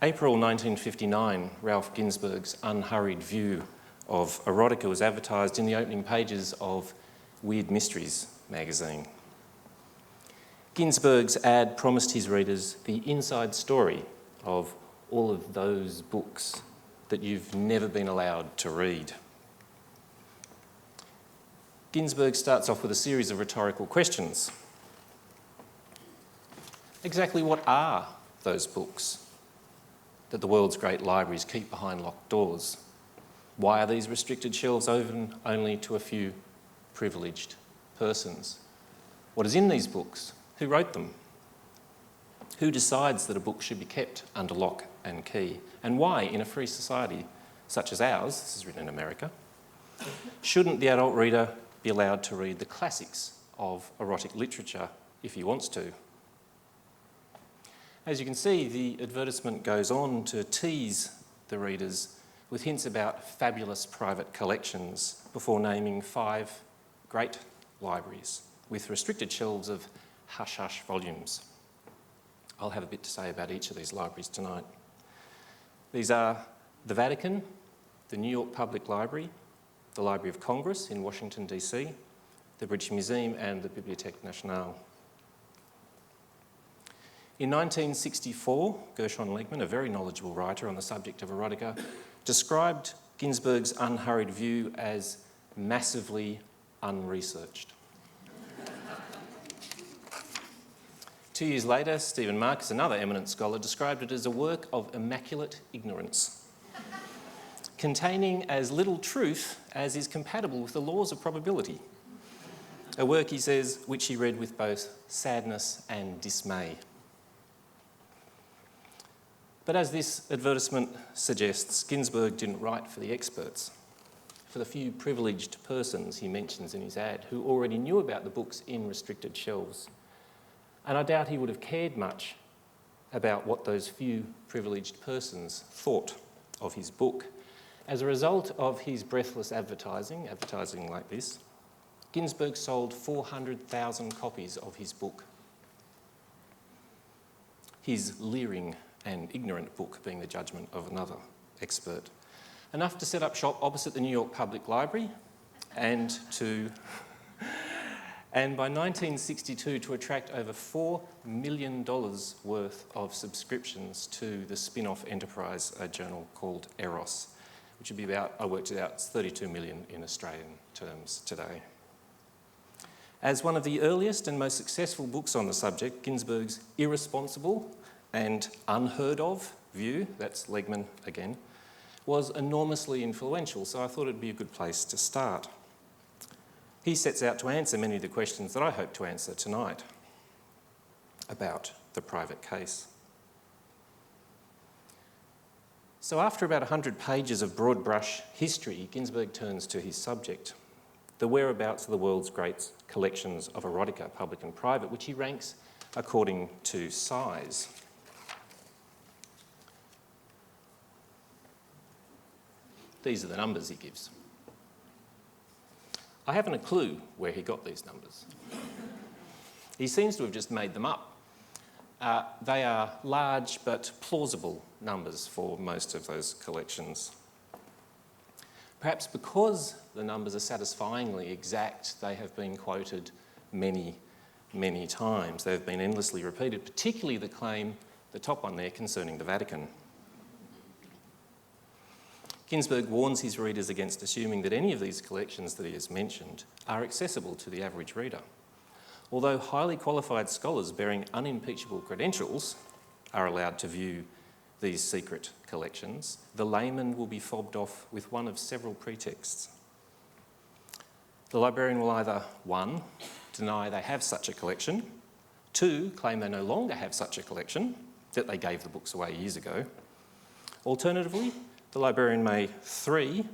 April 1959, Ralph Ginzburg's unhurried view of erotica was advertised in the opening pages of Weird Mysteries magazine. Ginzburg's ad promised his readers the inside story of all of those books that you've never been allowed to read. Ginzburg starts off with a series of rhetorical questions. Exactly what are those books that the world's great libraries keep behind locked doors? Why are these restricted shelves open only to a few privileged persons? What is in these books? Who wrote them? Who decides that a book should be kept under lock and key? And why, in a free society such as ours, this is written in America, shouldn't the adult reader be allowed to read the classics of erotic literature if he wants to? As you can see, the advertisement goes on to tease the readers with hints about fabulous private collections before naming 5 great libraries with restricted shelves of hush-hush volumes. I'll have a bit to say about each of these libraries tonight. These are the Vatican, the New York Public Library, the Library of Congress in Washington, DC, the British Museum and the Bibliothèque Nationale. In 1964, Gershon Legman, a very knowledgeable writer on the subject of erotica, described Ginzburg's unhurried view as massively unresearched. 2 years later, Stephen Marcus, another eminent scholar, described it as a work of immaculate ignorance, containing as little truth as is compatible with the laws of probability. A work, he says, which he read with both sadness and dismay. But as this advertisement suggests, Ginzburg didn't write for the experts, for the few privileged persons he mentions in his ad who already knew about the books in restricted shelves. And I doubt he would have cared much about what those few privileged persons thought of his book. As a result of his breathless advertising like this, Ginzburg sold 400,000 copies of his book. His leering and ignorant book being the judgment of another expert. Enough to set up shop opposite the New York Public Library and by 1962 to attract over $4 million worth of subscriptions to the spin-off enterprise, a journal called Eros, which would be about, I worked it out, it's 32 million in Australian terms today. As one of the earliest and most successful books on the subject, Ginzburg's irresponsible and unheard of view, that's Legman again, was enormously influential, so I thought it'd be a good place to start. He sets out to answer many of the questions that I hope to answer tonight about the private case. So after about 100 pages of broad brush history, Ginzburg turns to his subject, the whereabouts of the world's great collections of erotica, public and private, which he ranks according to size. These are the numbers he gives. I haven't a clue where he got these numbers. He seems to have just made them up. They are large but plausible numbers for most of those collections. Perhaps because the numbers are satisfyingly exact, they have been quoted many, many times. They've been endlessly repeated, particularly the claim, the top one there, concerning the Vatican. Ginzburg warns his readers against assuming that any of these collections that he has mentioned are accessible to the average reader. Although highly qualified scholars bearing unimpeachable credentials are allowed to view these secret collections, the layman will be fobbed off with one of several pretexts. The librarian will either 1, deny they have such a collection, 2, claim they no longer have such a collection, that they gave the books away years ago. Alternatively, the librarian may 3,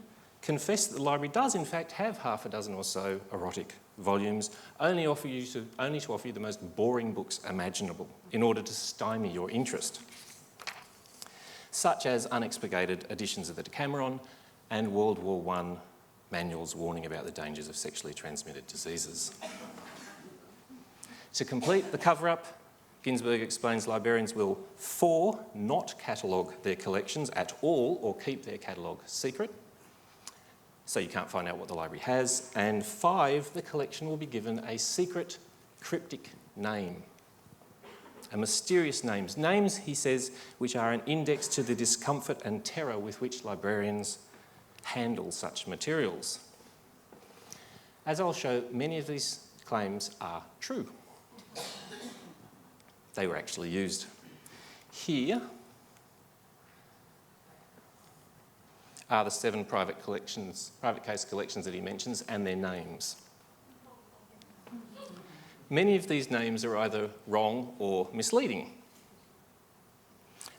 confess that the library does in fact have half a dozen or so erotic volumes, only to offer you the most boring books imaginable in order to stymie your interest, such as unexpurgated editions of the Decameron and World War I manuals warning about the dangers of sexually transmitted diseases. To complete the cover-up, Ginsberg explains librarians will 4, not catalogue their collections at all or keep their catalogue secret, so you can't find out what the library has, and 5, the collection will be given a secret cryptic name. A mysterious names. Names, he says, which are an index to the discomfort and terror with which librarians handle such materials. As I'll show, many of these claims are true. They were actually used. Here are the 7 private case collections that he mentions and their names. Many of these names are either wrong or misleading.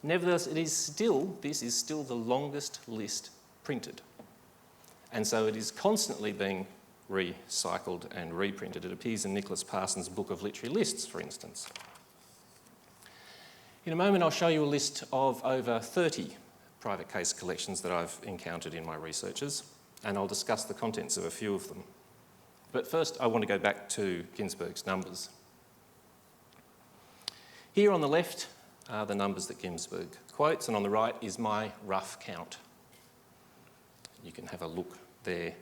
Nevertheless, this is still the longest list printed. And so it is constantly being recycled and reprinted. It appears in Nicholas Parsons' Book of Literary Lists, for instance. In a moment, I'll show you a list of over 30 private case collections that I've encountered in my researches, and I'll discuss the contents of a few of them. But first, I want to go back to Ginsberg's numbers. Here on the left are the numbers that Ginsberg quotes, and on the right is my rough count. You can have a look there.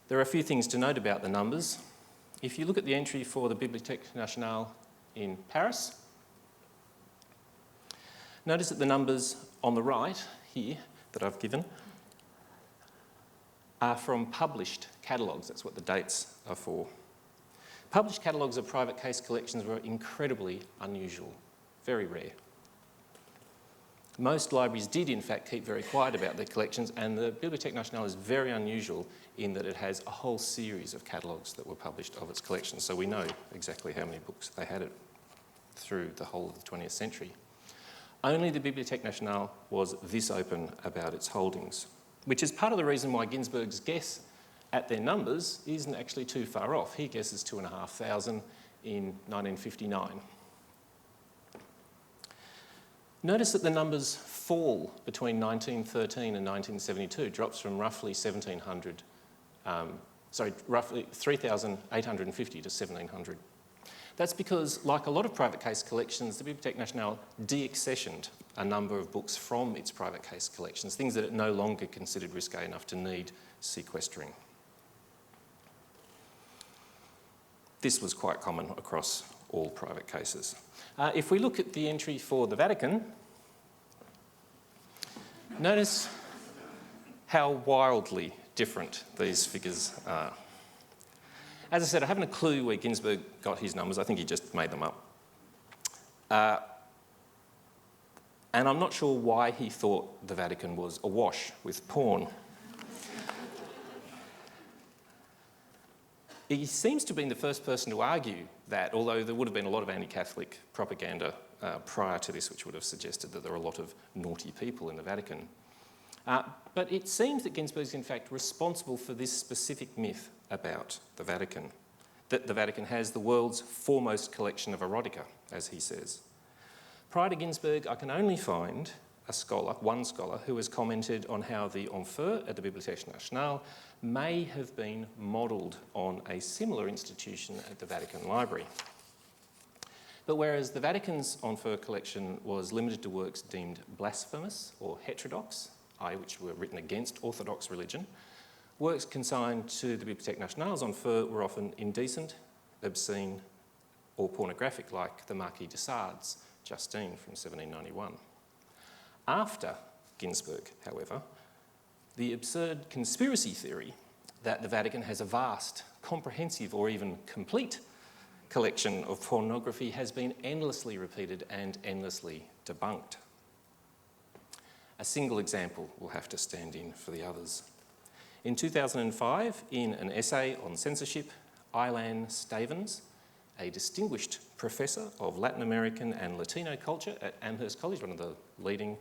There are a few things to note about the numbers. If you look at the entry for the Bibliothèque Nationale in Paris, notice that the numbers on the right here that I've given are from published catalogues. That's what the dates are for. Published catalogues of private case collections were incredibly unusual, very rare. Most libraries did in fact keep very quiet about their collections, and the Bibliothèque Nationale is very unusual in that it has a whole series of catalogues that were published of its collections, so we know exactly how many books they had through the whole of the 20th century. Only the Bibliothèque Nationale was this open about its holdings, which is part of the reason why Ginsberg's guess at their numbers isn't actually too far off. He guesses 2,500 in 1959. Notice that the numbers fall between 1913 and 1972, drops from roughly 3,850 to 1,700. That's because, like a lot of private case collections, the Bibliothèque Nationale de-accessioned a number of books from its private case collections, things that it no longer considered risque enough to need sequestering. This was quite common across all private cases. If we look at the entry for the Vatican, notice how wildly different these figures are. As I said, I haven't a clue where Ginsberg got his numbers. I think he just made them up. And I'm not sure why he thought the Vatican was awash with porn. He seems to have been the first person to argue that, although there would have been a lot of anti-Catholic propaganda prior to this, which would have suggested that there were a lot of naughty people in the Vatican. But it seems that Ginsberg is in fact responsible for this specific myth about the Vatican, that the Vatican has the world's foremost collection of erotica, as he says. Prior to Ginsberg, I can only find one scholar, who has commented on how the Enfer at the Bibliothèque Nationale may have been modelled on a similar institution at the Vatican Library. But whereas the Vatican's Enfer collection was limited to works deemed blasphemous or heterodox, i.e. which were written against Orthodox religion, works consigned to the Bibliothèque Nationale's Enfer were often indecent, obscene, or pornographic, like the Marquis de Sades, Justine from 1791. After Ginsberg, however, the absurd conspiracy theory that the Vatican has a vast, comprehensive, or even complete collection of pornography has been endlessly repeated and endlessly debunked. A single example will have to stand in for the others. In 2005, in an essay on censorship, Ilan Stavens, a distinguished professor of Latin American and Latino culture at Amherst College, one of the leading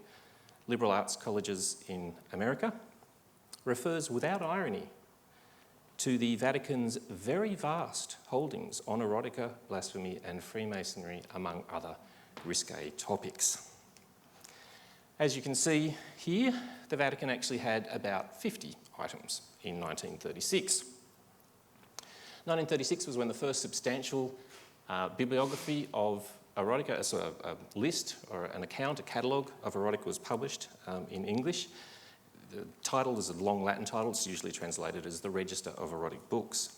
liberal arts colleges in America, refers without irony to the Vatican's very vast holdings on erotica, blasphemy and Freemasonry, among other risque topics. As you can see here, the Vatican actually had about 50 items in 1936. 1936 was when the first substantial bibliography of erotica, so a list or an account, a catalogue of erotica was published in English. The title is a long Latin title. It's usually translated as the Register of Erotic Books.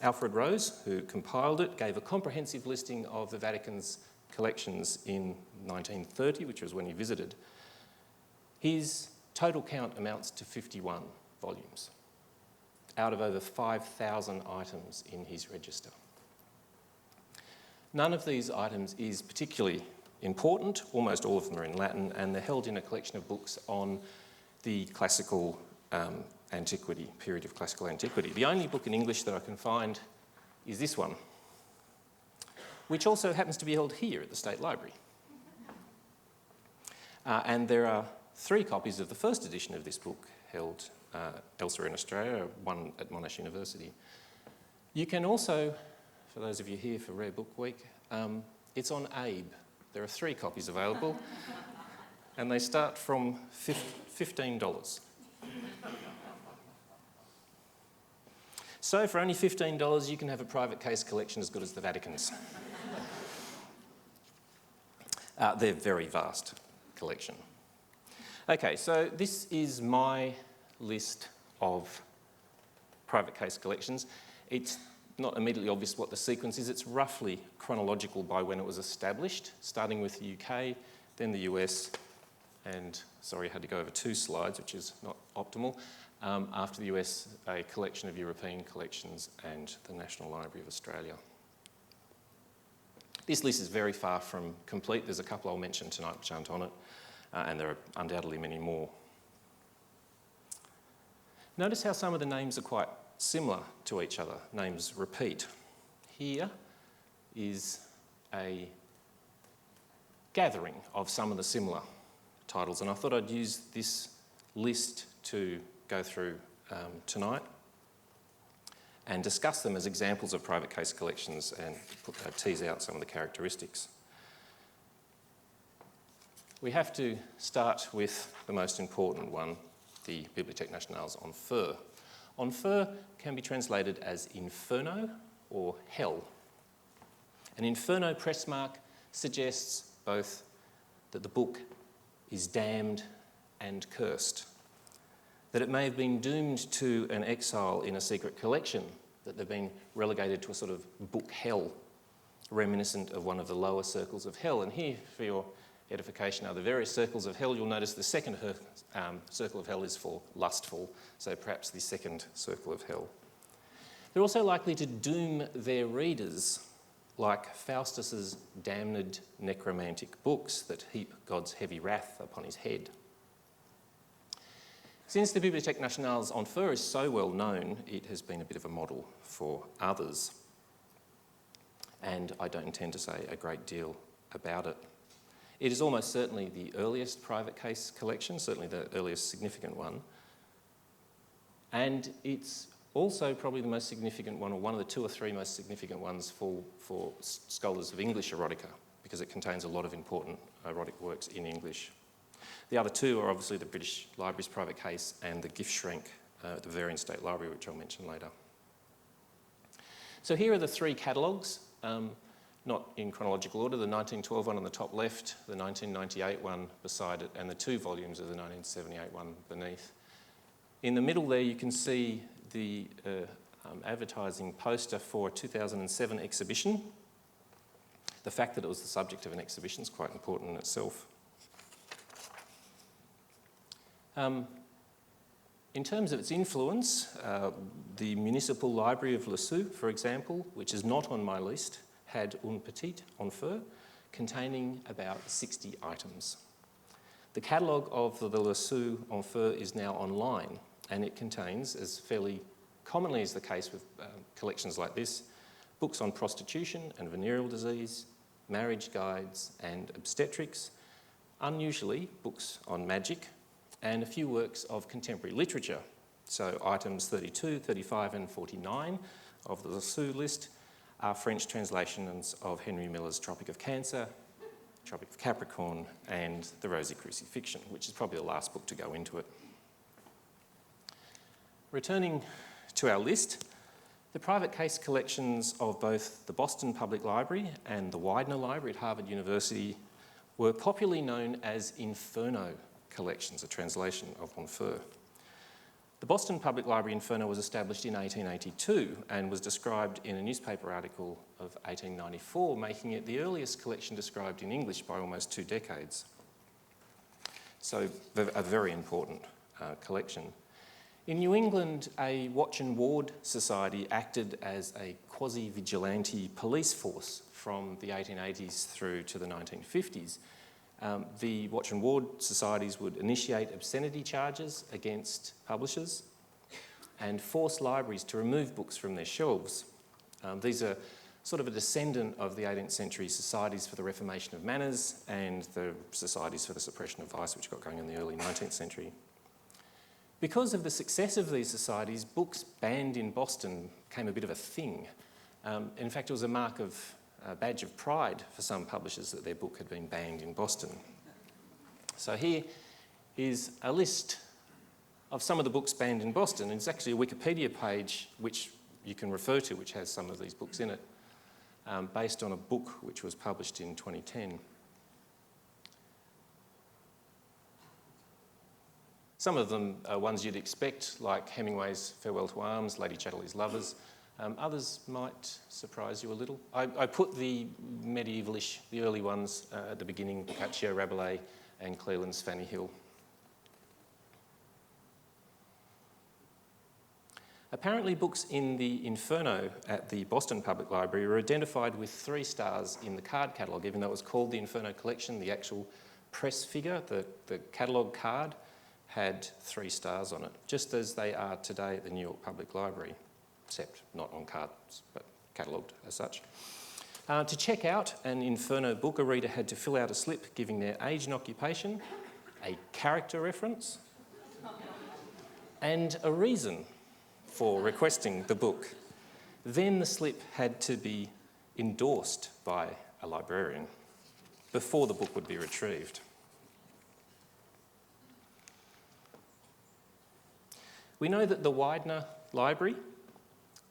Alfred Rose, who compiled it, gave a comprehensive listing of the Vatican's collections in 1930, which was when he visited. His total count amounts to 51 volumes out of over 5,000 items in his register. None of these items is particularly important. Almost all of them are in Latin, and they're held in a collection of books on the classical antiquity, period of classical antiquity. The only book in English that I can find is this one, which also happens to be held here at the State Library. And there are 3 copies of the first edition of this book held elsewhere in Australia, one at Monash University. You can also, for those of you here for Rare Book Week, it's on Abe. There are 3 copies available, and they start from $15. So for only $15, you can have a private case collection as good as the Vatican's. They're very vast collection. Okay, so this is my list of private case collections. It's not immediately obvious what the sequence is. It's roughly chronological by when it was established, starting with the UK, then the US, and sorry, I had to go over 2 slides, which is not optimal. After the US, a collection of European collections and the National Library of Australia. This list is very far from complete. There's a couple I'll mention tonight which aren't on it, and there are undoubtedly many more. Notice how some of the names are quite similar to each other. Names repeat. Here is a gathering of some of the similar titles, and I thought I'd use this list to go through tonight and discuss them as examples of private case collections and tease out some of the characteristics. We have to start with the most important one, the Bibliothèque Nationale's En Feu. En Feu can be translated as Inferno or Hell. An Inferno press mark suggests both that the book is damned and cursed, that it may have been doomed to an exile in a secret collection, that they've been relegated to a sort of book hell, reminiscent of one of the lower circles of hell. And here, for your edification, are the various circles of hell. You'll notice the second circle of hell is for lustful, so perhaps the second circle of hell. They're also likely to doom their readers, like Faustus's damned necromantic books that heap God's heavy wrath upon his head. Since the Bibliothèque Nationale's En Feu is so well known, it has been a bit of a model for others. And I don't intend to say a great deal about it. It is almost certainly the earliest private case collection, certainly the earliest significant one. And it's also probably the most significant one, or one of the 2 or 3 most significant ones for scholars of English erotica, because it contains a lot of important erotic works in English. The other 2 are obviously the British Library's private case and the gift shrink at the Bavarian State Library, which I'll mention later. So here are the 3 catalogues, not in chronological order, the 1912 one on the top left, the 1998 one beside it, and the 2 volumes of the 1978 one beneath. In the middle there you can see the advertising poster for a 2007 exhibition. The fact that it was the subject of an exhibition is quite important in itself. In terms of its influence, the Municipal Library of Lisieux, for example, which is not on my list, had un petit En Feu containing about 60 items. The catalogue of the Lisieux En Feu is now online, and it contains, as fairly commonly is the case with collections like this, books on prostitution and venereal disease, marriage guides and obstetrics, unusually books on magic, and a few works of contemporary literature. So items 32, 35 and 49 of the Lisieux list are French translations of Henry Miller's Tropic of Cancer, Tropic of Capricorn and The Rosy Crucifixion, which is probably the last book to go into it. Returning to our list, The private case collections of both the Boston Public Library and the Widener Library at Harvard University were popularly known as Inferno Collections, a translation of Enfer. The Boston Public Library Inferno was established in 1882 and was described in a newspaper article of 1894, making it the earliest collection described in English by almost 2 decades. So a very important collection. In New England, a watch and ward society acted as a quasi-vigilante police force from the 1880s through to the 1950s. The watch and ward societies would initiate obscenity charges against publishers and force libraries to remove books from their shelves. These are sort of a descendant of the 18th century societies for the reformation of manners and the societies for the suppression of vice, which got going in the early 19th century. Because of the success of these societies, books banned in Boston became a bit of a thing. In fact, it was a badge of pride for some publishers that their book had been banned in Boston. So here is a list of some of the books banned in Boston. It's actually a Wikipedia page which you can refer to, which has some of these books in it, based on a book which was published in 2010. Some of them are ones you'd expect, like Hemingway's Farewell to Arms, Lady Chatterley's Lovers. Others might surprise you a little. I put the medievalish, the early ones at the beginning, Boccaccio, Rabelais and Cleland's Fanny Hill. Apparently books in the Inferno at the Boston Public Library were identified with 3 stars in the card catalogue, even though it was called the Inferno Collection. The actual press figure, the catalogue card, had 3 stars on it, just as they are today at the New York Public Library, except not on cards, but catalogued as such. To check out an Inferno book, a reader had to fill out a slip giving their age and occupation, a character reference, and a reason for requesting the book. Then the slip had to be endorsed by a librarian before the book would be retrieved. We know that the Widener Library,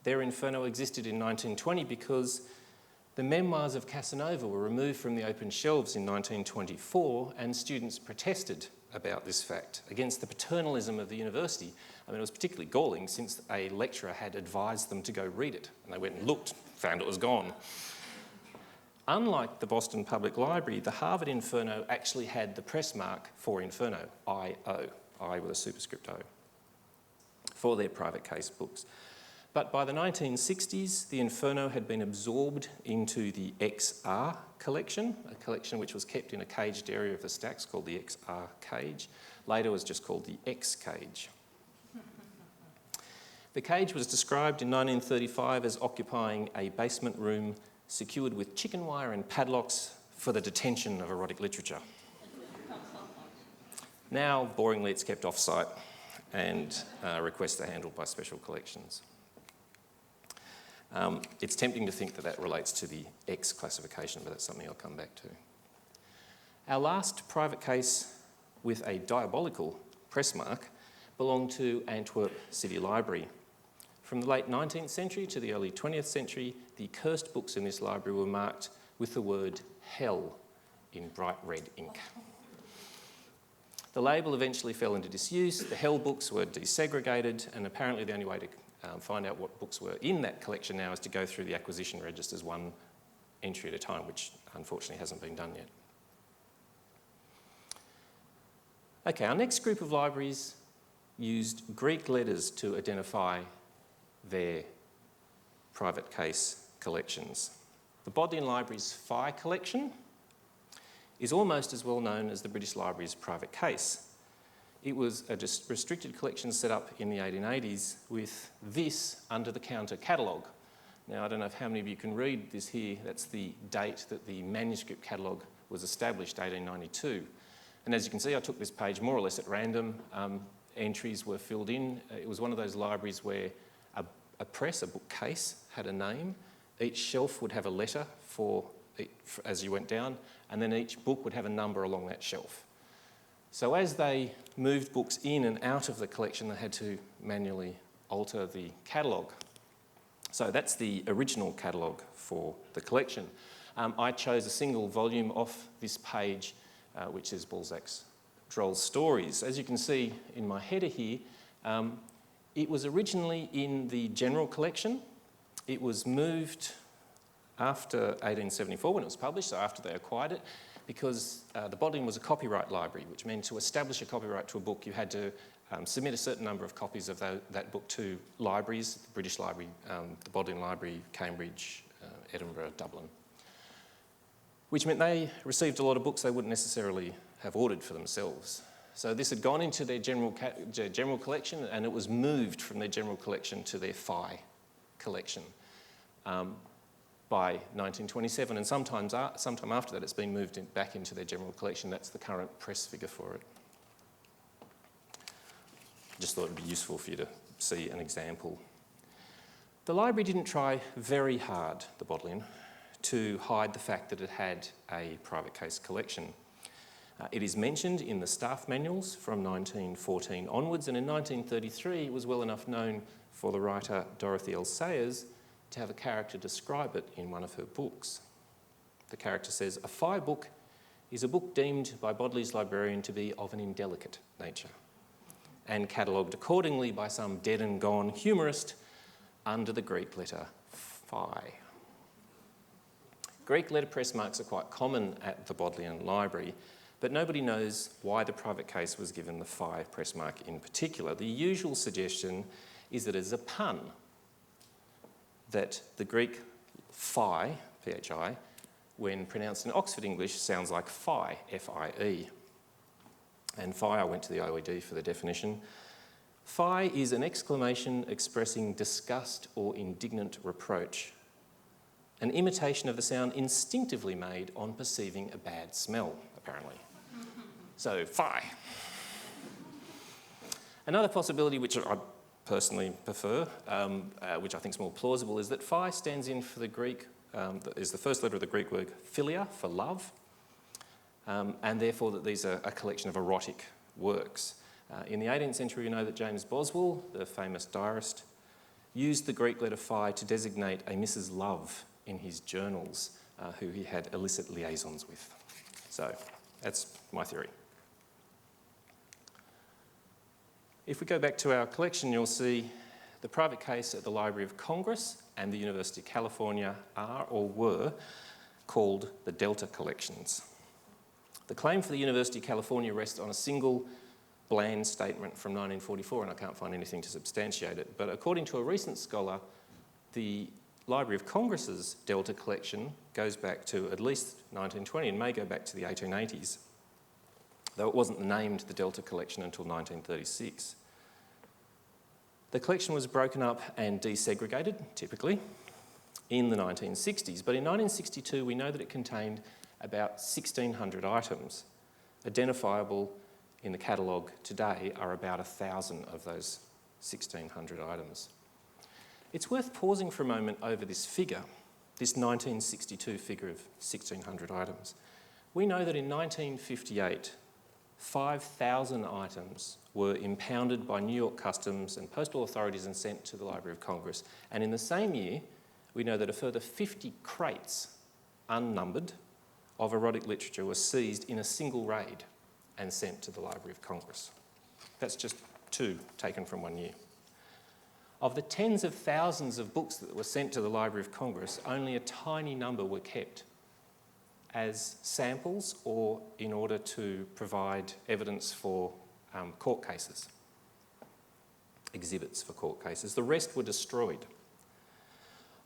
their Inferno existed in 1920 because the memoirs of Casanova were removed from the open shelves in 1924 and students protested about this fact against the paternalism of the university. I mean, it was particularly galling since a lecturer had advised them to go read it, and they went and looked, found it was gone. Unlike the Boston Public Library, the Harvard Inferno actually had the press mark for Inferno, I-O, I with a superscript O, for their private case books. But by the 1960s, the Inferno had been absorbed into the XR collection, a collection which was kept in a caged area of the stacks called the XR cage. Later was just called the X cage. The cage was described in 1935 as occupying a basement room secured with chicken wire and padlocks for the detention of erotic literature. Now, boringly, it's kept off-site and requests are handled by special collections. It's tempting to think that that relates to the X classification, but that's something I'll come back to. Our last private case with a diabolical press mark belonged to Antwerp City Library. From the late 19th century to the early 20th century, the cursed books in this library were marked with the word hell in bright red ink. The label eventually fell into disuse, the hell books were desegregated, and apparently the only way to find out what books were in that collection now is to go through the acquisition registers one entry at a time, which unfortunately hasn't been done yet. Okay, our next group of libraries used Greek letters to identify their private case collections. The Bodleian Library's Phi collection is almost as well known as the British Library's private case. It was a restricted collection set up in the 1880s with this under-the-counter catalogue. Now, I don't know how many of you can read this here. That's the date that the Manuscript Catalog was established, 1892. And as you can see, I took this page more or less at random. Entries were filled in. It was one of those libraries where a press, a bookcase, had a name. Each shelf would have a letter as you went down, and then each book would have a number along that shelf. So as they moved books in and out of the collection, they had to manually alter the catalogue. So that's the original catalogue for the collection. I chose a single volume off this page, which is Balzac's Droll Stories. As you can see in my header here, it was originally in the general collection. It was moved after 1874 when it was published, so after they acquired it, because the Bodleian was a copyright library, which meant to establish a copyright to a book, you had to submit a certain number of copies of that book to libraries, the British Library, the Bodleian Library, Cambridge, Edinburgh, Dublin, which meant they received a lot of books they wouldn't necessarily have ordered for themselves. So this had gone into their general collection, and it was moved from their general collection to their Phi collection by 1927, and sometime after that it's been moved back into their general collection. That's the current press figure for it. Just thought it would be useful for you to see an example. The library didn't try very hard, the Bodleian, to hide the fact that it had a private case collection. It is mentioned in the staff manuals from 1914 onwards, and in 1933 it was well enough known for the writer Dorothy L. Sayers to have a character describe it in one of her books. The character says, "A Phi book is a book deemed by Bodlei's librarian to be of an indelicate nature, and catalogued accordingly by some dead and gone humorist under the Greek letter Phi." Greek letterpress marks are quite common at the Bodleian Library, but nobody knows why the private case was given the Phi press mark in particular. The usual suggestion is that it's a pun, that the Greek Phi, P-H-I, when pronounced in Oxford English, sounds like Phi, F-I-E. And Phi, I went to the OED for the definition. Phi is an exclamation expressing disgust or indignant reproach, an imitation of the sound instinctively made on perceiving a bad smell, apparently. So, Phi. Another possibility, which I personally prefer, which I think is more plausible, is that Phi stands in for the Greek, is the first letter of the Greek word philia, for love, and therefore that these are a collection of erotic works. In the 18th century, we know that James Boswell, the famous diarist, used the Greek letter Phi to designate a Mrs. Love in his journals, who he had illicit liaisons with. So that's my theory. If we go back to our collection, you'll see the private case at the Library of Congress and the University of California are or were called the Delta Collections. The claim for the University of California rests on a single bland statement from 1944, and I can't find anything to substantiate it. But according to a recent scholar, the Library of Congress's Delta collection goes back to at least 1920 and may go back to the 1880s, though it wasn't named the Delta collection until 1936. The collection was broken up and desegregated, typically, in the 1960s, but in 1962 we know that it contained about 1,600 items. Identifiable in the catalogue today are about 1,000 of those 1,600 items. It's worth pausing for a moment over this figure, this 1962 figure of 1,600 items. We know that in 1958, 5,000 items were impounded by New York Customs and postal authorities and sent to the Library of Congress. And in the same year, we know that a further 50 crates, unnumbered, of erotic literature were seized in a single raid and sent to the Library of Congress. That's just 2 taken from one year. Of the tens of thousands of books that were sent to the Library of Congress, only a tiny number were kept as samples or in order to provide evidence for court cases, exhibits for court cases. The rest were destroyed.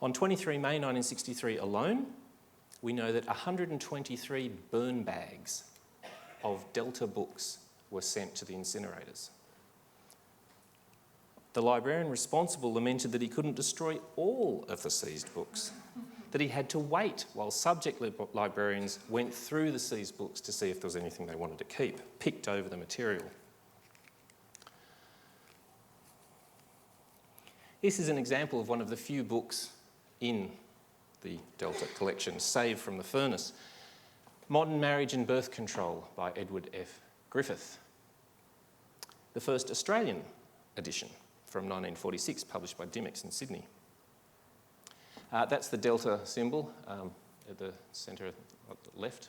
On 23 May 1963 alone, we know that 123 burn bags of Delta books were sent to the incinerators. The librarian responsible lamented that he couldn't destroy all of the seized books, that he had to wait while subject librarians went through the seized books to see if there was anything they wanted to keep, picked over the material. This is an example of one of the few books in the Delta collection, saved from the furnace. Modern Marriage and Birth Control by Edward F. Griffith. The first Australian edition from 1946, published by Dymocks in Sydney. That's the delta symbol at the centre at the left.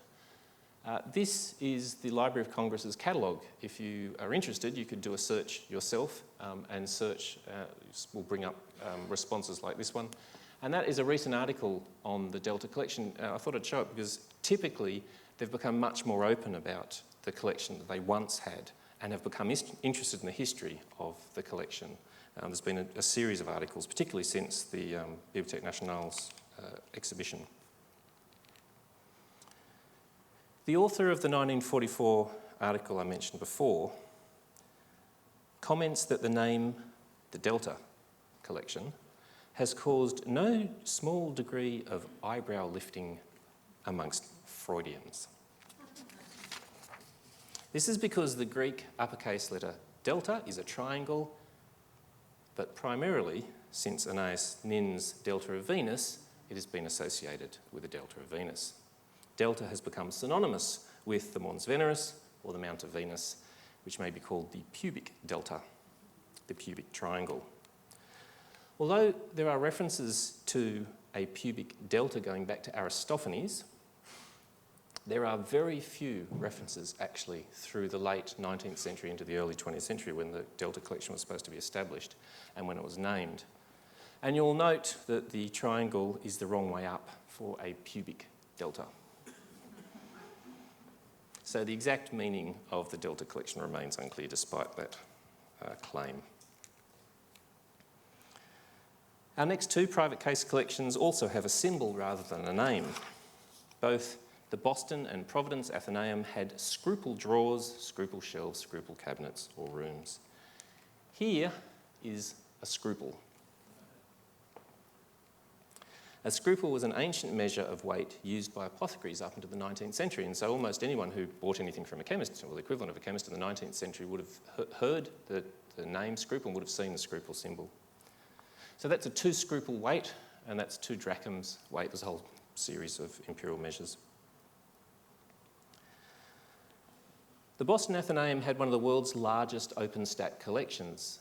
This is the Library of Congress's catalogue. If you are interested, you could do a search yourself, and search will bring up responses like this one. And that is a recent article on the Delta collection. I thought I'd show it because typically they've become much more open about the collection that they once had and have become interested in the history of the collection. There's been a series of articles, particularly since the Bibliothèque Nationale's exhibition. The author of the 1944 article I mentioned before comments that the name, the Delta collection, has caused no small degree of eyebrow lifting amongst Freudians. This is because the Greek uppercase letter delta is a triangle, but primarily, since Annaeus Nin's Delta of Venus, it has been associated with the Delta of Venus. Delta has become synonymous with the Mons Veneris, or the Mount of Venus, which may be called the pubic delta, the pubic triangle. Although there are references to a pubic delta going back to Aristophanes, there are very few references actually through the late 19th century into the early 20th century when the Delta collection was supposed to be established and when it was named. And you'll note that the triangle is the wrong way up for a pubic delta. So the exact meaning of the Delta collection remains unclear despite that claim. Our next two private case collections also have a symbol rather than a name. Both the Boston and Providence Athenaeum had scruple drawers, scruple shelves, scruple cabinets or rooms. Here is a scruple. A scruple was an ancient measure of weight used by apothecaries up into the 19th century, and so almost anyone who bought anything from a chemist, or the equivalent of a chemist in the 19th century, would have heard the name scruple and would have seen the scruple symbol. So that's a 2 scruple weight, and that's 2 drachms weight. There's a whole series of imperial measures. The Boston Athenaeum had one of the world's largest open stack collections.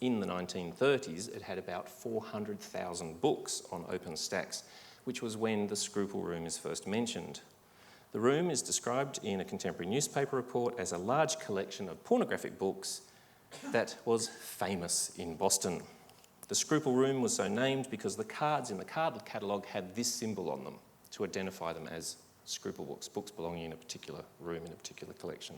In the 1930s, it had about 400,000 books on open stacks, which was when the Scruple Room is first mentioned. The room is described in a contemporary newspaper report as a large collection of pornographic books that was famous in Boston. The Scruple Room was so named because the cards in the card catalogue had this symbol on them to identify them as Scruple books, books belonging in a particular room in a particular collection.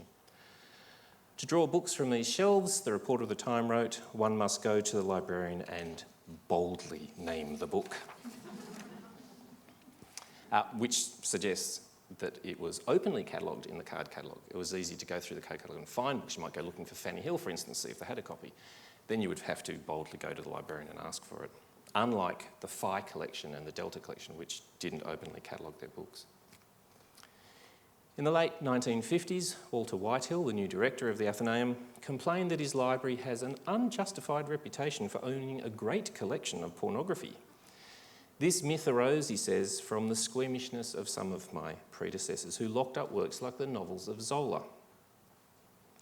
To draw books from these shelves, the reporter of the time wrote, one must go to the librarian and boldly name the book, which suggests that it was openly catalogued in the card catalogue. It was easy to go through the card catalogue and find books. You might go looking for Fanny Hill, for instance, see if they had a copy. Then you would have to boldly go to the librarian and ask for it, unlike the Phi collection and the Delta collection, which didn't openly catalogue their books. In the late 1950s, Walter Whitehill, the new director of the Athenaeum, complained that his library has an unjustified reputation for owning a great collection of pornography. This myth arose, he says, from the squeamishness of some of my predecessors who locked up works like the novels of Zola.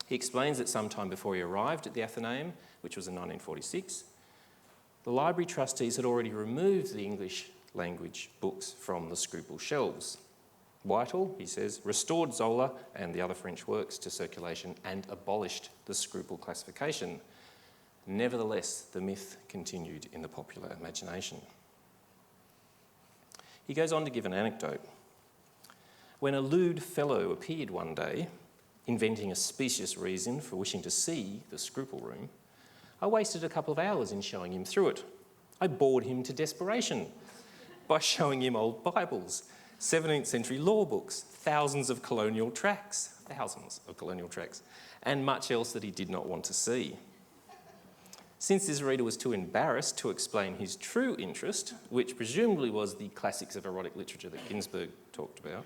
He explains that sometime before he arrived at the Athenaeum, which was in 1946, the library trustees had already removed the English language books from the Scruple shelves. Whitehill, he says, restored Zola and the other French works to circulation and abolished the Scruple classification. Nevertheless, the myth continued in the popular imagination. He goes on to give an anecdote. When a lewd fellow appeared one day, inventing a specious reason for wishing to see the Scruple Room, I wasted a couple of hours in showing him through it. I bored him to desperation by showing him old Bibles, 17th century law books, thousands of colonial tracts, and much else that he did not want to see. Since this reader was too embarrassed to explain his true interest, which presumably was the classics of erotic literature that Ginsberg talked about,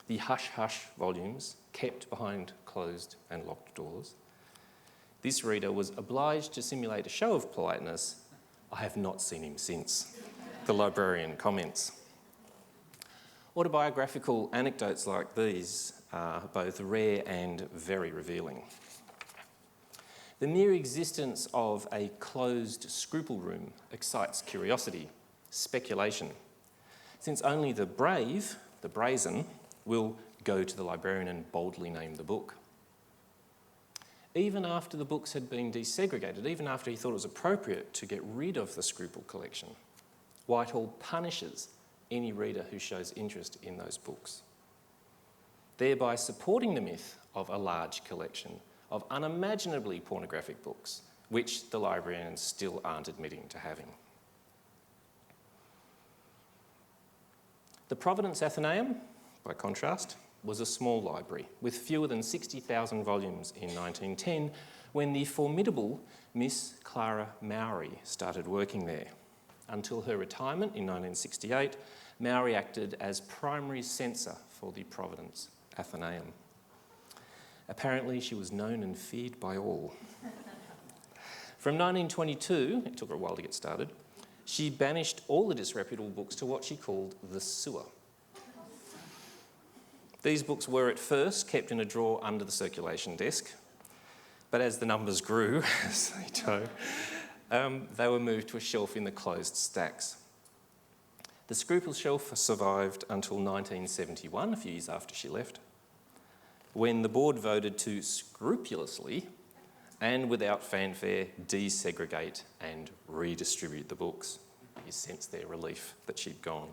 the hush-hush volumes kept behind closed and locked doors, this reader was obliged to simulate a show of politeness. I have not seen him since, the librarian comments. Autobiographical anecdotes like these are both rare and very revealing. The mere existence of a closed Scruple Room excites curiosity. speculation, since only the brave, the brazen, will go to the librarian and boldly name the book. Even after the books had been desegregated, even after he thought it was appropriate to get rid of the Scruple collection, Whitehall punishes any reader who shows interest in those books, thereby supporting the myth of a large collection of unimaginably pornographic books, which the librarians still aren't admitting to having. The Providence Athenaeum, by contrast, was a small library with fewer than 60,000 volumes in 1910 when the formidable Miss Clara Mowry started working there. Until her retirement in 1968, Mowry acted as primary censor for the Providence Athenaeum. Apparently, she was known and feared by all. From 1922, it took her a while to get started, she banished all the disreputable books to what she called the sewer. These books were at first kept in a drawer under the circulation desk, but as the numbers grew, as they do, they were moved to a shelf in the closed stacks. The Scruple shelf survived until 1971, a few years after she left, when the board voted to scrupulously and without fanfare desegregate and redistribute the books. You sense their relief that she'd gone.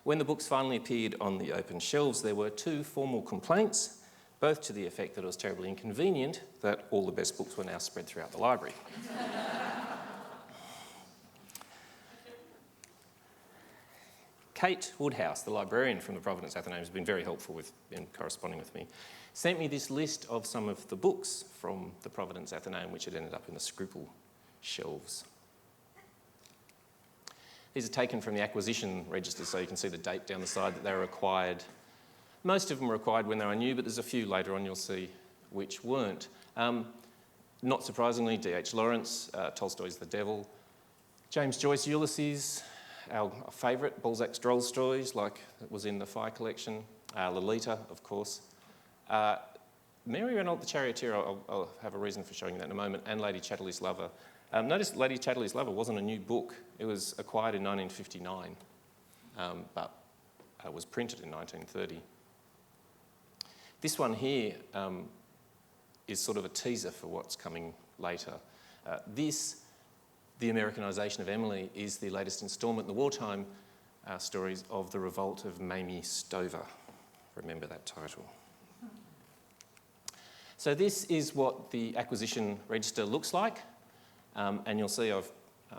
When the books finally appeared on the open shelves, there were two formal complaints, both to the effect that it was terribly inconvenient that all the best books were now spread throughout the library. Kate Woodhouse, the librarian from the Providence Athenaeum, has been very helpful in corresponding with me, sent me this list of some of the books from the Providence Athenaeum which had ended up in the Scruple shelves. These are taken from the acquisition register, so you can see the date down the side that they were acquired. Most of them were acquired when they were new, but there's a few later on you'll see which weren't. Not surprisingly, D.H. Lawrence, Tolstoy's The Devil, James Joyce, Ulysses, our favourite, Balzac's Droll Stories, like it was in the Fire collection, Lolita, of course. Mary Renault the Charioteer, I'll have a reason for showing you that in a moment, and Lady Chatterley's Lover. Notice Lady Chatterley's Lover wasn't a new book. It was acquired in 1959, but was printed in 1930. This one here is sort of a teaser for what's coming later. The Americanisation of Emily, is the latest instalment in the wartime stories of The Revolt of Mamie Stover. Remember that title. So this is what the acquisition register looks like, and you'll see I've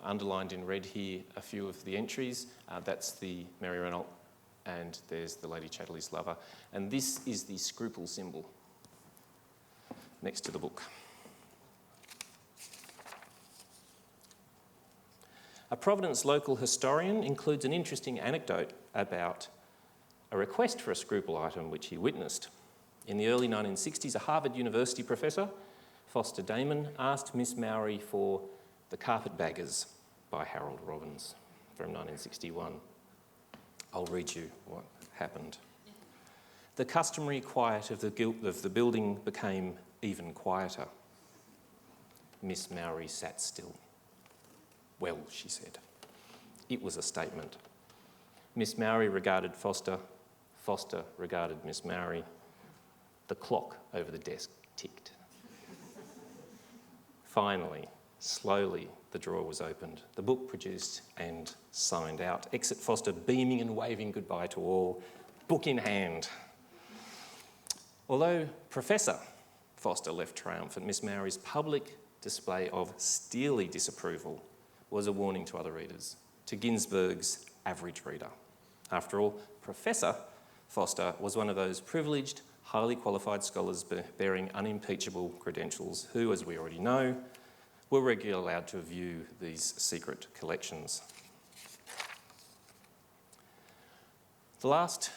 underlined in red here a few of the entries. That's the Mary Renault, and there's the Lady Chatterley's Lover, and this is the Scruple symbol next to the book. A Providence local historian includes an interesting anecdote about a request for a Scruple item which he witnessed. In the early 1960s, a Harvard University professor, Foster Damon, asked Miss Mowry for The Carpetbaggers by Harold Robbins from 1961. I'll read you what happened. The customary quiet of the building became even quieter. Miss Mowry sat still. Well, she said. It was a statement. Miss Mowry regarded Foster. Foster regarded Miss Mowry. The clock over the desk ticked. Finally, slowly, the drawer was opened, the book produced and signed out. Exit Foster beaming and waving goodbye to all, book in hand. Although Professor Foster left triumphant, Miss Mowry's public display of steely disapproval was a warning to other readers, to Ginsberg's average reader. After all, Professor Foster was one of those privileged, highly qualified scholars bearing unimpeachable credentials who, as we already know, were regularly allowed to view these secret collections. The last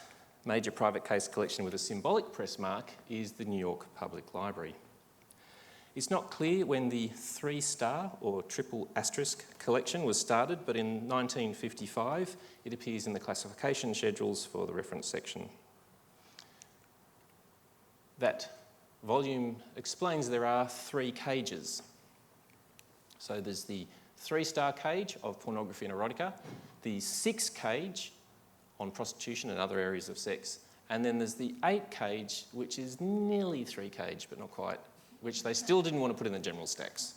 major private case collection with a symbolic press mark is the New York Public Library. It's not clear when the 3-star or triple asterisk collection was started, but in 1955 it appears in the classification schedules for the reference section. That volume explains there are 3 cages. So there's the 3-star cage of pornography and erotica, the 6 cage on prostitution and other areas of sex, and then there's the 8 cage, which is nearly 3 cage, but not quite, which they still didn't want to put in the general stacks.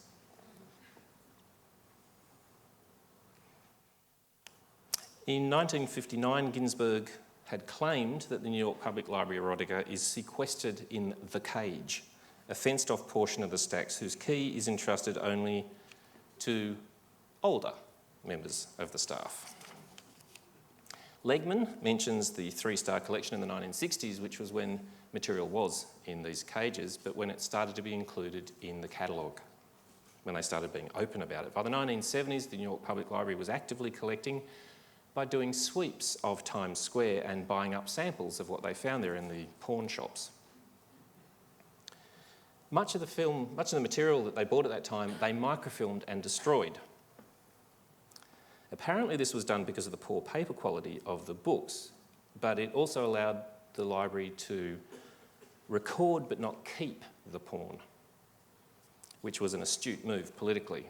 In 1959, Ginsberg had claimed that the New York Public Library erotica is sequestered in the cage, a fenced-off portion of the stacks whose key is entrusted only to older members of the staff. Legman mentions the 3-star collection in the 1960s, which was when material was in these cages, but when it started to be included in the catalogue, when they started being open about it. By the 1970s, the New York Public Library was actively collecting by doing sweeps of Times Square and buying up samples of what they found there in the pawn shops. Much of the material that they bought at that time, they microfilmed and destroyed. Apparently this was done because of the poor paper quality of the books, but it also allowed the library to record but not keep the porn, which was an astute move politically.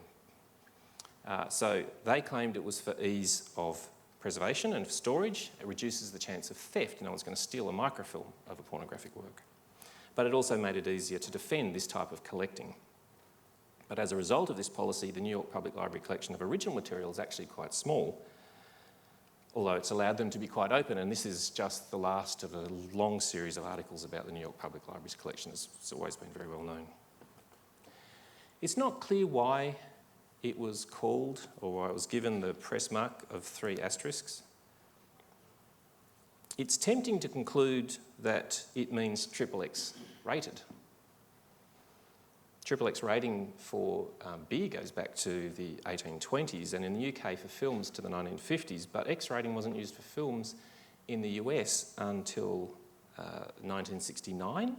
So they claimed it was for ease of preservation and storage. It reduces the chance of theft. No one's going to steal a microfilm of a pornographic work. But it also made it easier to defend this type of collecting. But as a result of this policy, the New York Public Library collection of original material is actually quite small, although it's allowed them to be quite open, and this is just the last of a long series of articles about the New York Public Library's collection. It's always been very well known. It's not clear why it was called, or why it was given the press mark of 3 asterisks. It's tempting to conclude that it means XXX rated. XXX rating for beer goes back to the 1820s, and in the UK for films to the 1950s, but X rating wasn't used for films in the US until 1969,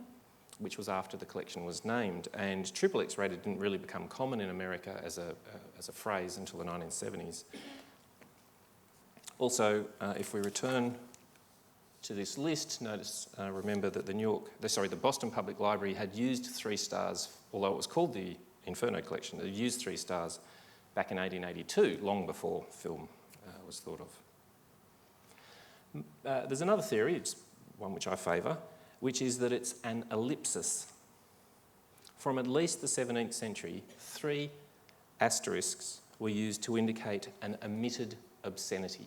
which was after the collection was named, and XXX rated didn't really become common in America as a phrase until the 1970s. Also, if we return to this list, remember that the Boston Public Library had used 3 stars, although it was called the Inferno Collection. They used 3 stars back in 1882, long before film was thought of. There's another theory, it's one which I favour, which is that it's an ellipsis. From at least the 17th century, 3 asterisks were used to indicate an omitted obscenity.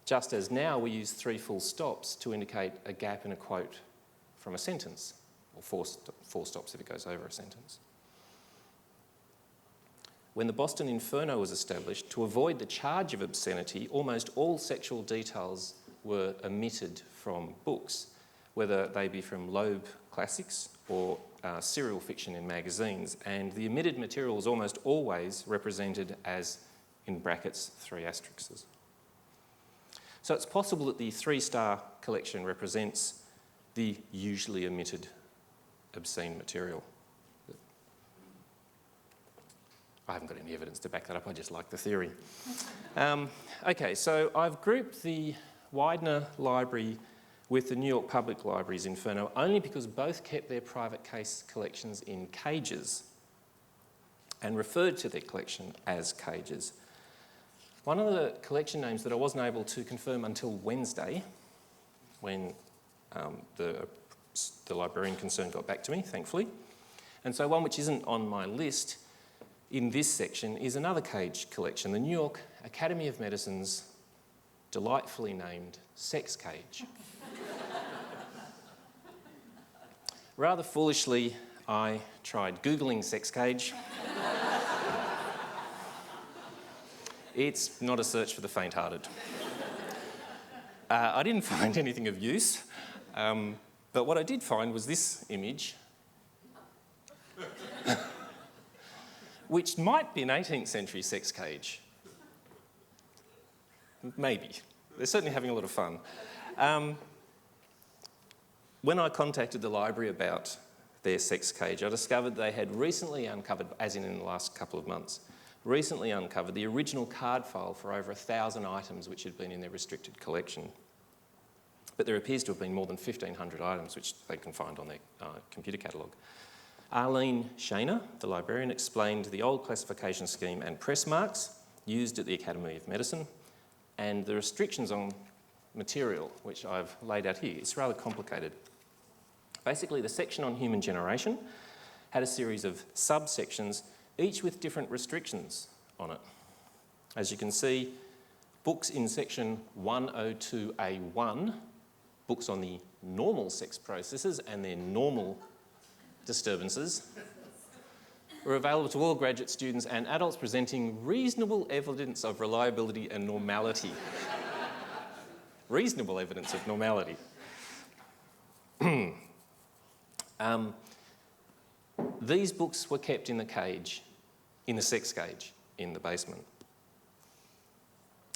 Just as now we use 3 full stops to indicate a gap in a quote from a sentence, or 4 stops if it goes over a sentence. When the Boston Inferno was established, to avoid the charge of obscenity, almost all sexual details were omitted from books, whether they be from Loeb classics or serial fiction in magazines, and the omitted material was almost always represented as, in brackets, 3 asterisks. So it's possible that the 3-star collection represents the usually omitted obscene material. I haven't got any evidence to back that up, I just like the theory. Okay, so I've grouped the Widener Library with the New York Public Library's Inferno only because both kept their private case collections in cages and referred to their collection as cages. One of the collection names that I wasn't able to confirm until Wednesday, when the librarian concerned got back to me, thankfully, and so one which isn't on my list in this section is another cage collection, the New York Academy of Medicine's delightfully named Sex Cage. Rather foolishly, I tried Googling sex cage. It's not a search for the faint-hearted. I didn't find anything of use, but what I did find was this image, which might be an 18th century sex cage. Maybe. They're certainly having a lot of fun. When I contacted the library about their sex cage, I discovered they had recently uncovered, as in the last couple of months, recently uncovered the original card file for over 1,000 items which had been in their restricted collection. But there appears to have been more than 1,500 items which they can find on their computer catalogue. Arlene Shaner, the librarian, explained the old classification scheme and press marks used at the Academy of Medicine and the restrictions on material, which I've laid out here. It's rather complicated. Basically, the section on human generation had a series of subsections, each with different restrictions on it. As you can see, books in section 102A1, books on the normal sex processes and their normal disturbances, were available to all graduate students and adults presenting reasonable evidence of reliability and normality. Reasonable evidence of normality. These books were kept in the cage, in the sex cage, in the basement.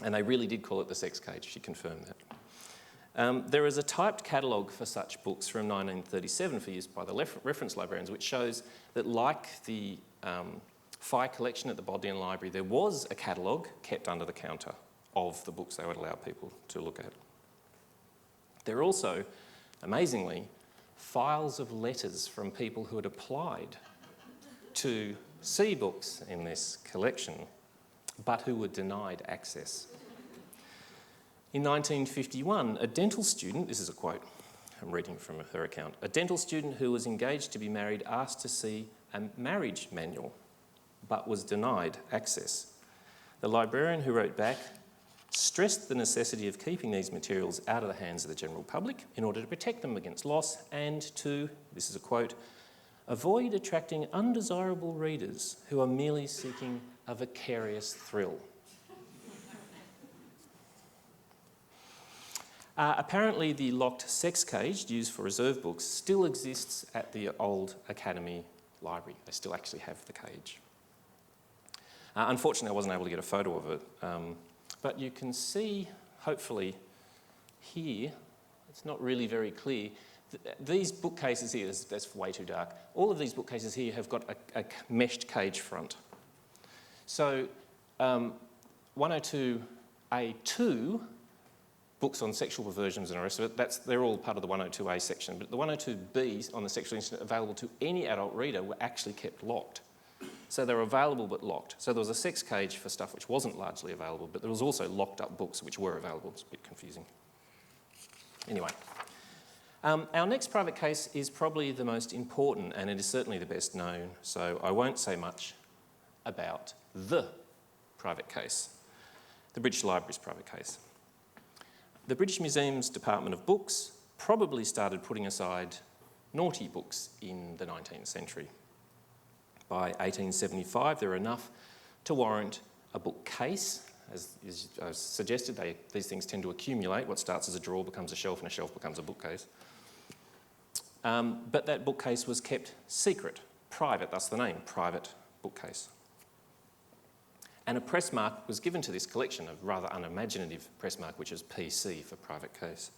And they really did call it the sex cage, she confirmed that. There is a typed catalogue for such books from 1937 for use by the reference librarians, which shows that, like the Phi collection at the Bodleian Library, there was a catalogue kept under the counter of the books they would allow people to look at. There are also, amazingly, files of letters from people who had applied to see books in this collection, but who were denied access. In 1951, a dental student, this is a quote, I'm reading from her account, a dental student who was engaged to be married asked to see a marriage manual, but was denied access. The librarian who wrote back stressed the necessity of keeping these materials out of the hands of the general public in order to protect them against loss and to, this is a quote, avoid attracting undesirable readers who are merely seeking a vicarious thrill. Apparently, the locked sex cage used for reserve books still exists at the old Academy Library. They still actually have the cage. Unfortunately, I wasn't able to get a photo of it, but you can see, hopefully, here, it's not really very clear, these bookcases here, that's way too dark, all of these bookcases here have got a meshed cage front. So 102A2, books on sexual perversions and the rest of it, they're all part of the 102A section, but the 102B on the sexual incident available to any adult reader were actually kept locked. So they were available but locked. So there was a sex cage for stuff which wasn't largely available, but there was also locked up books which were available. It's a bit confusing. Anyway, our next private case is probably the most important, and it is certainly the best known, so I won't say much about the private case, the British Library's private case. The British Museum's Department of Books probably started putting aside naughty books in the 19th century. By 1875, there were enough to warrant a bookcase. As I suggested, these things tend to accumulate. What starts as a drawer becomes a shelf, and a shelf becomes a bookcase. But that bookcase was kept secret, private, thus the name, private bookcase. And a press mark was given to this collection, a rather unimaginative press mark, which is PC for private case.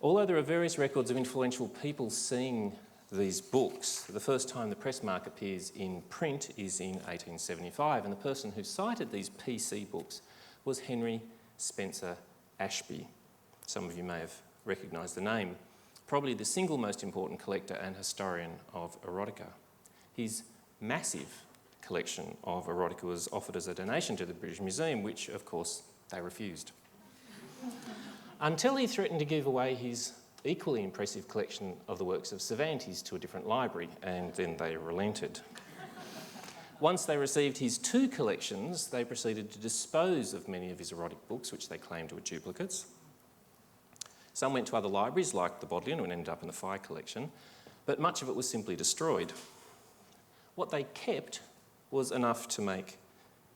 Although there are various records of influential people seeing these books, the first time the press mark appears in print is in 1875, and the person who cited these PC books was Henry Spencer Ashby. Some of you may have recognised the name. Probably the single most important collector and historian of erotica. His massive collection of erotica was offered as a donation to the British Museum, which, of course, they refused. Until he threatened to give away his equally impressive collection of the works of Cervantes to a different library, and then they relented. Once they received his two collections, they proceeded to dispose of many of his erotic books, which they claimed were duplicates. Some went to other libraries, like the Bodleian, and ended up in the Phi collection, but much of it was simply destroyed. What they kept was enough to make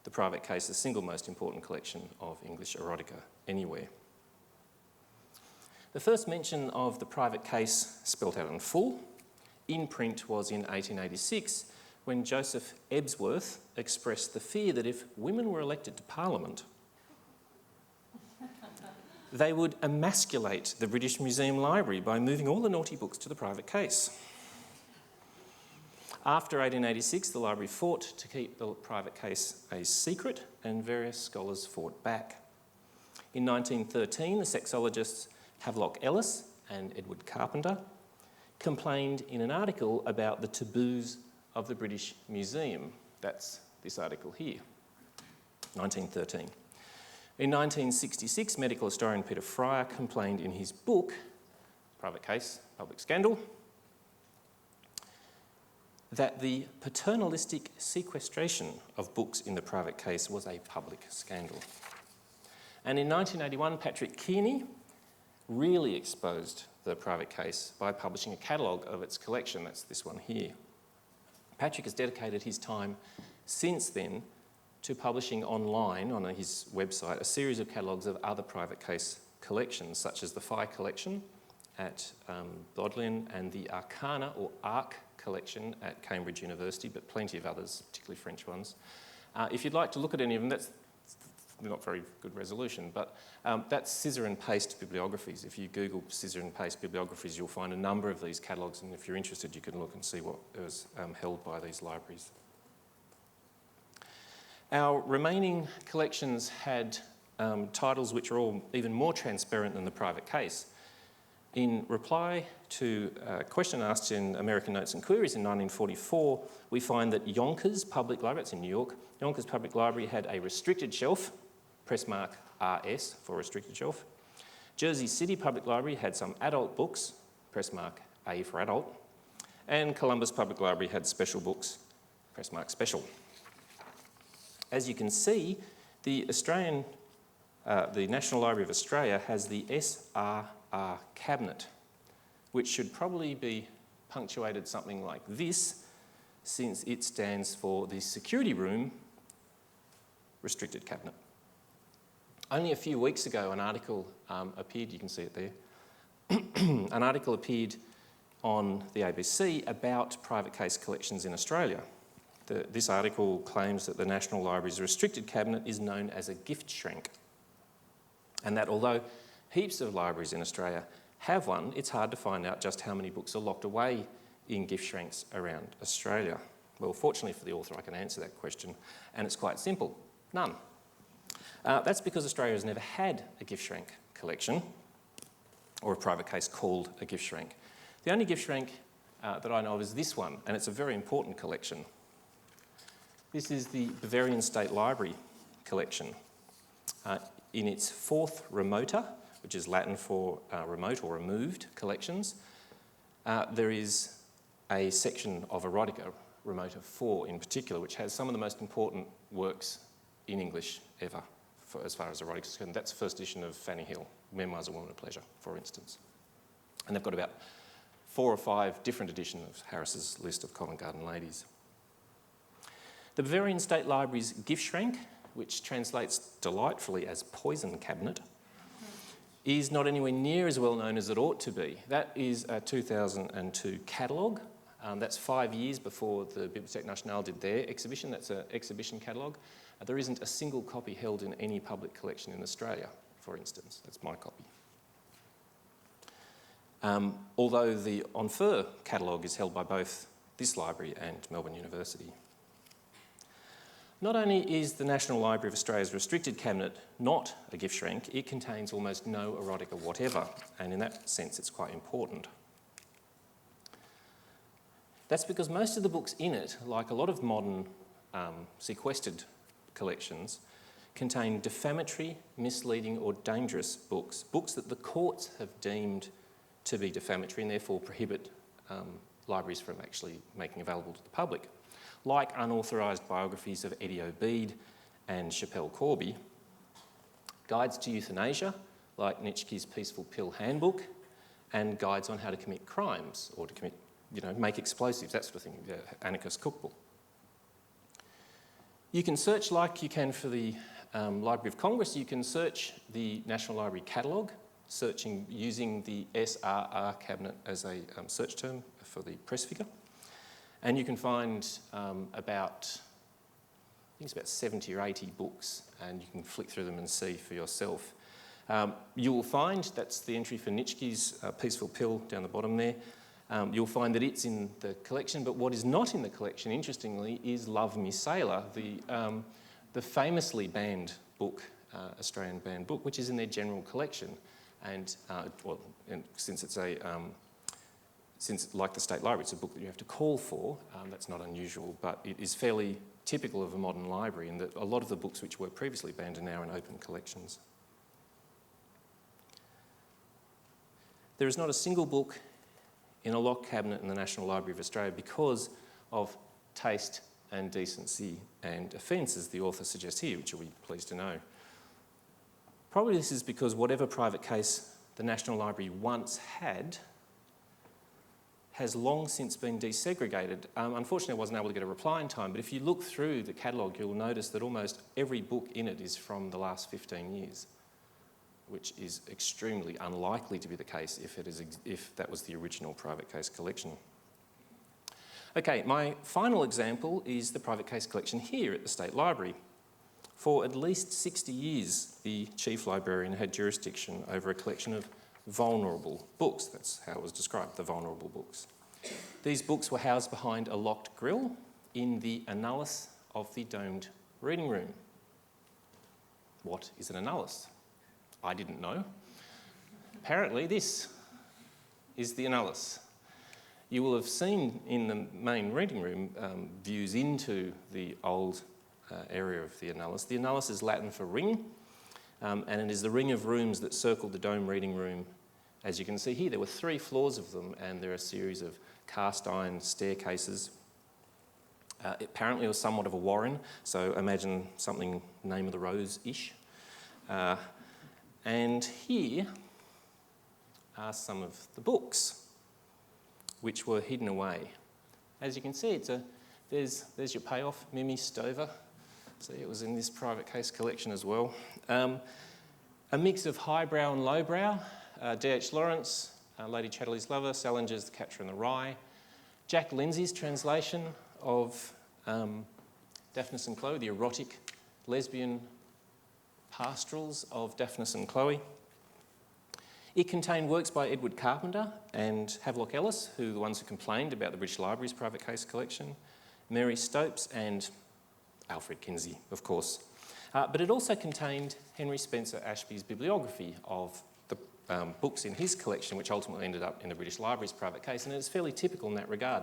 the private case the single most important collection of English erotica anywhere. The first mention of the private case spelt out in full in print was in 1886, when Joseph Ebsworth expressed the fear that if women were elected to Parliament, they would emasculate the British Museum Library by moving all the naughty books to the private case. After 1886, the library fought to keep the private case a secret, and various scholars fought back. In 1913, the sexologists Havelock Ellis and Edward Carpenter complained in an article about the taboos of the British Museum. That's this article here, 1913. In 1966, medical historian Peter Fryer complained in his book, Private Case, Public Scandal, that the paternalistic sequestration of books in the private case was a public scandal. And in 1981, Patrick Kearney really exposed the private case by publishing a catalogue of its collection. That's this one here. Patrick has dedicated his time since then to publishing online on his website a series of catalogues of other private case collections, such as the Phi collection at Bodleian and the Arcana or Arc collection at Cambridge University, but plenty of others, particularly French ones. If you'd like to look at any of them, that's not very good resolution, but that's scissor and paste bibliographies. If you Google scissor and paste bibliographies, you'll find a number of these catalogues, and if you're interested, you can look and see what was held by these libraries. Our remaining collections had titles which are all even more transparent than the private case. In reply to a question asked in American Notes and Queries in 1944, we find that Yonkers Public Library, that's in New York, Yonkers Public Library had a restricted shelf, press mark RS for restricted shelf. Jersey City Public Library had some adult books, press mark A for adult. And Columbus Public Library had special books, press mark special. As you can see, the National Library of Australia has the SRR cabinet, which should probably be punctuated something like this, since it stands for the Security Room Restricted Cabinet. Only a few weeks ago, an article appeared, you can see it there, an article appeared on the ABC about private case collections in Australia. This article claims that the National Library's restricted cabinet is known as a gift shrink, and that although heaps of libraries in Australia have one, it's hard to find out just how many books are locked away in gift shrinks around Australia. Well, fortunately for the author, I can answer that question, and it's quite simple: none. That's because Australia has never had a gift shrink collection or a private case called a gift shrink. The only gift shrink that I know of is this one, and it's a very important collection. This is the Bavarian State Library collection. In its fourth remota, which is Latin for remote or removed collections, there is a section of erotica, remota 4 in particular, which has some of the most important works in English ever, as far as erotica is concerned. That's the first edition of Fanny Hill, Memoirs of Woman of Pleasure, for instance. And they've got about 4 or 5 different editions of Harris's list of Covent Garden ladies. The Bavarian State Library's gift shrink, which translates delightfully as poison cabinet, is not anywhere near as well known as it ought to be. That is a 2002 catalogue. That's 5 years before the Bibliothèque Nationale did their exhibition. That's an exhibition catalogue. There isn't a single copy held in any public collection in Australia, for instance. That's my copy. Although the Enfer catalogue is held by both this library and Melbourne University. Not only is the National Library of Australia's restricted cabinet not a gift shrink, it contains almost no erotica whatever, and in that sense it's quite important. That's because most of the books in it, like a lot of modern sequestered collections, contain defamatory, misleading or dangerous books, books that the courts have deemed to be defamatory and therefore prohibit libraries from actually making available to the public, like unauthorised biographies of Eddie Obeid and Schapelle Corby, guides to euthanasia, like Nitschke's Peaceful Pill Handbook, and guides on how to commit crimes or to commit, make explosives, that sort of thing, anarchist cookbook. You can search like you can for the Library of Congress. You can search the National Library catalogue, using the SRR cabinet as a search term for the press figure. And you can find about 70 or 80 books, and you can flick through them and see for yourself. You will find, that's the entry for Nitschke's Peaceful Pill down the bottom there, you'll find that it's in the collection, but what is not in the collection, interestingly, is Love Me Sailor, the famously banned book, Australian banned book, which is in their general collection. And since it's a since, like the State Library, it's a book that you have to call for. That's not unusual, but it is fairly typical of a modern library in that a lot of the books which were previously banned are now in open collections. There is not a single book in a locked cabinet in the National Library of Australia because of taste and decency and offence, as the author suggests here, which you'll be pleased to know. Probably this is because whatever private case the National Library once had has long since been desegregated. Unfortunately, I wasn't able to get a reply in time, but if you look through the catalogue, you'll notice that almost every book in it is from the last 15 years, which is extremely unlikely to be the case if that was the original private case collection. Okay, my final example is the private case collection here at the State Library. For at least 60 years, the Chief Librarian had jurisdiction over a collection of vulnerable books. That's how it was described, the vulnerable books. These books were housed behind a locked grille in the annulus of the domed reading room. What is an annulus? I didn't know. Apparently this is the annulus. You will have seen in the main reading room views into the old area of the annulus. The annulus is Latin for ring, and it is the ring of rooms that circled the dome reading room. As you can see here, there were 3 floors of them, and there are a series of cast iron staircases. Apparently it was somewhat of a warren, so imagine something Name of the Rose-ish. And here are some of the books which were hidden away. As you can see, there's your payoff, Mimi Stover. See, it was in this private case collection as well. A mix of highbrow and lowbrow. D.H. Lawrence, Lady Chatterley's Lover, Salinger's The Catcher in the Rye. Jack Lindsay's translation of Daphnis and Chloe, the erotic lesbian pastorals of Daphnis and Chloe. It contained works by Edward Carpenter and Havelock Ellis, who are the ones who complained about the British Library's private case collection, Mary Stopes and Alfred Kinsey, of course. But it also contained Henry Spencer Ashby's bibliography of the books in his collection, which ultimately ended up in the British Library's private case, and it's fairly typical in that regard.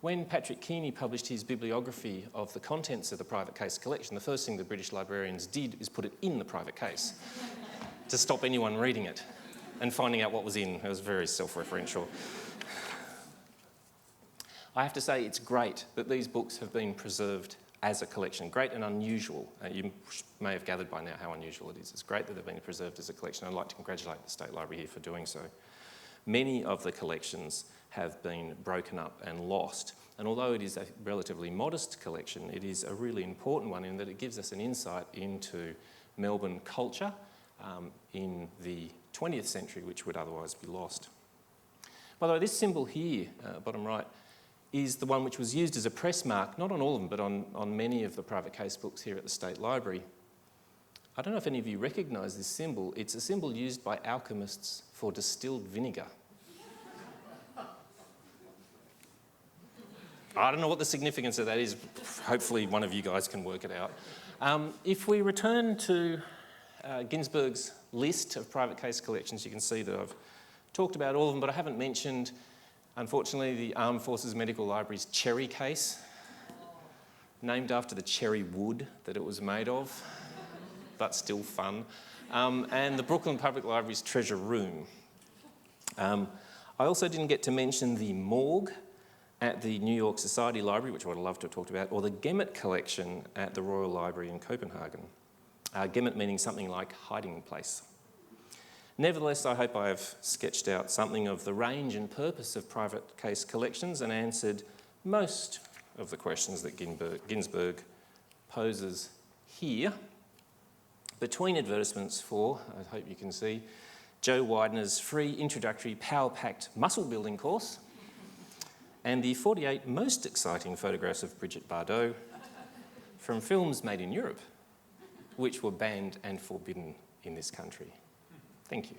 When Patrick Keeney published his bibliography of the contents of the private case collection, the first thing the British librarians did is put it in the private case to stop anyone reading it and finding out what was in. It was very self-referential. I have to say it's great that these books have been preserved as a collection. Great and unusual. You may have gathered by now how unusual it is. It's great that they've been preserved as a collection. I'd like to congratulate the State Library here for doing so. Many of the collections have been broken up and lost. And although it is a relatively modest collection, it is a really important one in that it gives us an insight into Melbourne culture in the 20th century, which would otherwise be lost. By the way, this symbol here, bottom right, is the one which was used as a press mark, not on all of them, but on many of the private case books here at the State Library. I don't know if any of you recognise this symbol. It's a symbol used by alchemists for distilled vinegar. I don't know what the significance of that is. Hopefully one of you guys can work it out. If we return to Ginsberg's list of private case collections, you can see that I've talked about all of them, but I haven't mentioned, unfortunately, the Armed Forces Medical Library's cherry case, named after the cherry wood that it was made of, but still fun, and the Brooklyn Public Library's treasure room. I also didn't get to mention the morgue at the New York Society Library, which I would love to have talked about, or the Gemmet collection at the Royal Library in Copenhagen. Gemmet meaning something like hiding place. Nevertheless, I hope I have sketched out something of the range and purpose of private case collections and answered most of the questions that Ginsberg poses here. Between advertisements for, I hope you can see, Joe Widener's free introductory power-packed muscle building course and the 48 most exciting photographs of Brigitte Bardot from films made in Europe, which were banned and forbidden in this country. Thank you.